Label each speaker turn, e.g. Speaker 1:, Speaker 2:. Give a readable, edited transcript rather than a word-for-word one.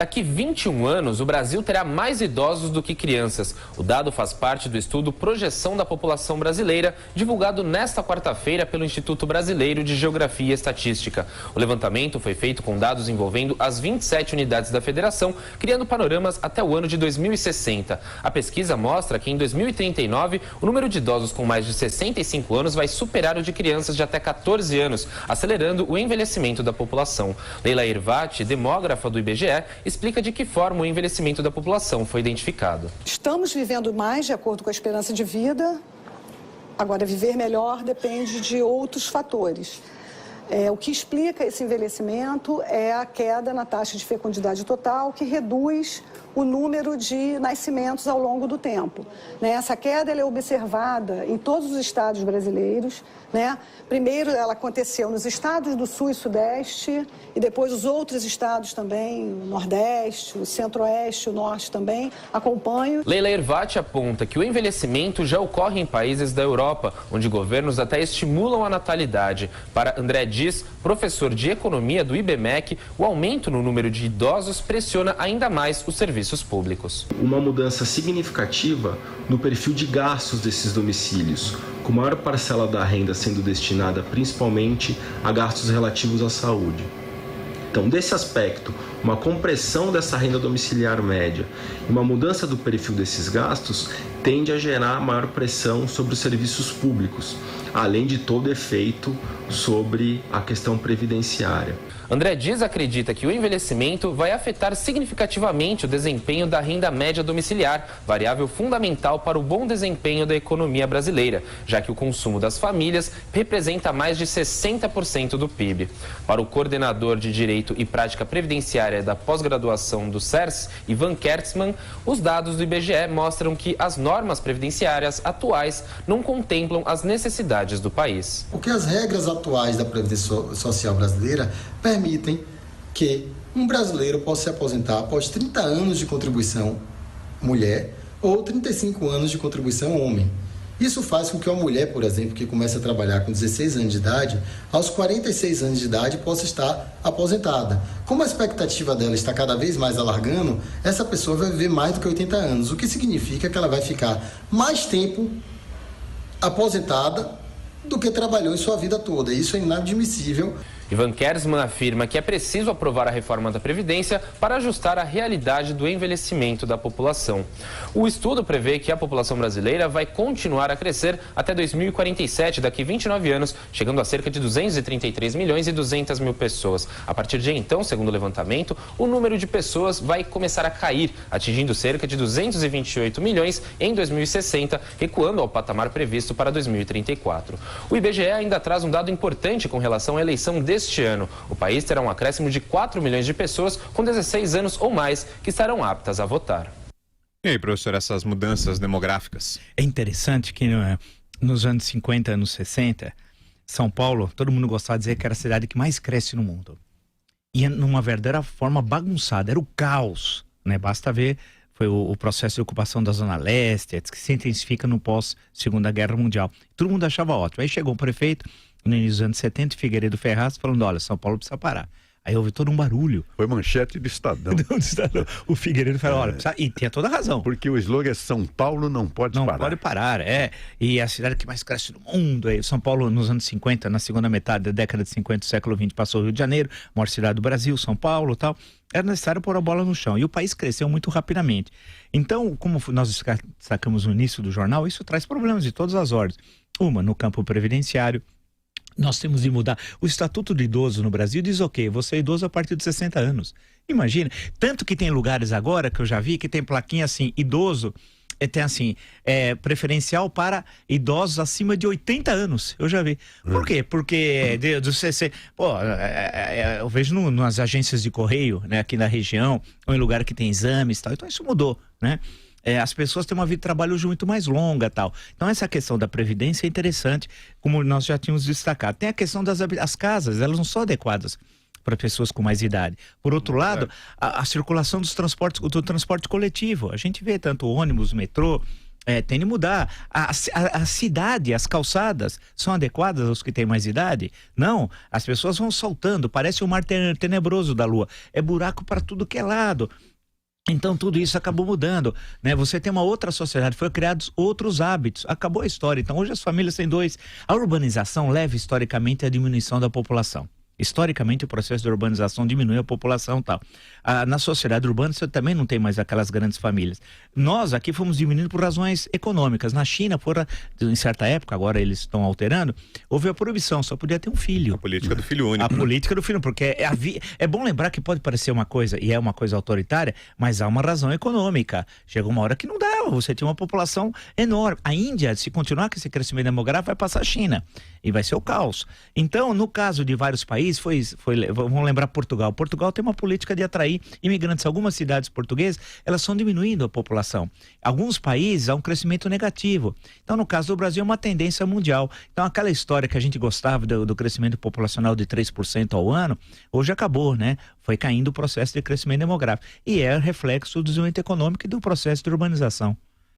Speaker 1: Daqui 21 anos, o Brasil terá mais idosos do que crianças. O dado faz parte do estudo Projeção da População Brasileira, divulgado nesta quarta-feira pelo Instituto Brasileiro de Geografia e Estatística. O levantamento foi feito com dados envolvendo as 27 unidades da federação, criando panoramas até o ano de 2060. A pesquisa mostra que em 2039, o número de idosos com mais de 65 anos vai superar o de crianças de até 14 anos, acelerando o envelhecimento da população. Leila Irvati, demógrafa do IBGE, explica de que forma o envelhecimento da população foi identificado.
Speaker 2: Estamos vivendo mais de acordo com a esperança de vida. Agora, viver melhor depende de outros fatores. O que explica esse envelhecimento é a queda na taxa de fecundidade total, que reduz o número de nascimentos ao longo do tempo. Essa queda ela é observada em todos os estados brasileiros. Primeiro, ela aconteceu nos estados do Sul e Sudeste, e depois os outros estados também, o Nordeste, o Centro-Oeste, o Norte também, acompanham.
Speaker 1: Leila Irvati aponta que o envelhecimento já ocorre em países da Europa, onde governos até estimulam a natalidade. Para André Dias, professor de economia do IBMEC, o aumento no número de idosos pressiona ainda mais os serviços públicos.
Speaker 3: Uma mudança significativa no perfil de gastos desses domicílios, com maior parcela da renda sendo destinada principalmente a gastos relativos à saúde. Então, desse aspecto, uma compressão dessa renda domiciliar média e uma mudança do perfil desses gastos tende a gerar maior pressão sobre os serviços públicos, além de todo efeito sobre a questão previdenciária.
Speaker 1: André Dias acredita que o envelhecimento vai afetar significativamente o desempenho da renda média domiciliar, variável fundamental para o bom desempenho da economia brasileira, já que o consumo das famílias representa mais de 60% do PIB. Para o coordenador de Direito e Prática Previdenciária da pós-graduação do CERS, Ivan Kertzmann, os dados do IBGE mostram que as normas previdenciárias atuais não contemplam as necessidades do país.
Speaker 4: Porque as regras atuais da Previdência Social brasileira permitem que um brasileiro possa se aposentar após 30 anos de contribuição mulher ou 35 anos de contribuição homem. Isso faz com que uma mulher, por exemplo, que começa a trabalhar com 16 anos de idade, aos 46 anos de idade possa estar aposentada. Como a expectativa dela está cada vez mais alargando, essa pessoa vai viver mais do que 80 anos, o que significa que ela vai ficar mais tempo aposentada do que trabalhou em sua vida toda. Isso é inadmissível.
Speaker 1: Ivan Kertzmann afirma que é preciso aprovar a reforma da Previdência para ajustar a realidade do envelhecimento da população. O estudo prevê que a população brasileira vai continuar a crescer até 2047, daqui 29 anos, chegando a cerca de 233 milhões e 200 mil pessoas. A partir de então, segundo o levantamento, o número de pessoas vai começar a cair, atingindo cerca de 228 milhões em 2060, recuando ao patamar previsto para 2034. O IBGE ainda traz um dado importante com relação à eleição deste ano. O país terá um acréscimo de 4 milhões de pessoas com 16 anos ou mais que estarão aptas a votar.
Speaker 5: E aí, professor, essas mudanças demográficas?
Speaker 6: É interessante que nos anos 50, anos 60, São Paulo, todo mundo gostava de dizer que era a cidade que mais cresce no mundo. E numa verdadeira forma bagunçada, era o caos, né? Basta ver, foi o processo de ocupação da Zona Leste, que se intensifica no pós-Segunda Guerra Mundial. Todo mundo achava ótimo. Aí chegou um prefeito, no início dos anos 70, Figueiredo Ferraz, falando, olha, São Paulo precisa parar. Aí houve todo um barulho.
Speaker 7: Foi manchete do Estadão.
Speaker 6: O Figueiredo falou, olha, precisa... e tinha toda a razão.
Speaker 7: Porque o slogan é São Paulo não pode parar.
Speaker 6: Não pode parar, E é a cidade que mais cresce no mundo. São Paulo, nos anos 50, na segunda metade da década de 50 do século XX, passou o Rio de Janeiro, maior cidade do Brasil, São Paulo e tal. Era necessário pôr a bola no chão. E o país cresceu muito rapidamente. Então, como nós destacamos no início do jornal, isso traz problemas de todas as ordens. Uma, no campo previdenciário. Nós temos de mudar. O Estatuto do Idoso no Brasil diz o quê? Você é idoso a partir de 60 anos. Imagina. Tanto que tem lugares agora, que eu já vi, que tem plaquinha assim, idoso, tem assim, preferencial para idosos acima de 80 anos. Eu já vi. Por quê? Porque eu vejo nas agências de correio, né, aqui na região, ou em lugar que tem exames e tal. Então isso mudou, né? As pessoas têm uma vida de trabalho hoje muito mais longa e tal. Então essa questão da previdência é interessante, como nós já tínhamos destacado. Tem a questão das casas, elas não são adequadas para pessoas com mais idade. Por outro lado, a circulação do transporte coletivo. A gente vê tanto ônibus, metrô, Tem de mudar. A cidade, as calçadas, são adequadas aos que têm mais idade? Não. As pessoas vão saltando, parece um mar tenebroso da Lua. É buraco para tudo que é lado. Então tudo isso acabou mudando, né? Você tem uma outra sociedade, foram criados outros hábitos, acabou a história. Então hoje as famílias têm dois. A urbanização leva historicamente à diminuição da população. Historicamente, o processo de urbanização diminui a população e tal. Na sociedade urbana, você também não tem mais aquelas grandes famílias. Nós aqui fomos diminuindo por razões econômicas. Na China, em certa época, agora eles estão alterando, houve a proibição, só podia ter um filho.
Speaker 5: A política do filho único.
Speaker 6: A política do filho, porque é bom lembrar que pode parecer uma coisa, e é uma coisa autoritária, mas há uma razão econômica. Chegou uma hora que não dava, você tinha uma população enorme. A Índia, se continuar com esse crescimento demográfico, vai passar a China. E vai ser o caos. Então, no caso de vários países, vamos lembrar Portugal. Portugal tem uma política de atrair imigrantes. Algumas cidades portuguesas, elas estão diminuindo a população. Alguns países há um crescimento negativo. Então, no caso do Brasil, é uma tendência mundial. Então, aquela história que a gente gostava do crescimento populacional de 3% ao ano, hoje acabou, né? Foi caindo o processo de crescimento demográfico. E é reflexo do desenvolvimento econômico e do processo de urbanização.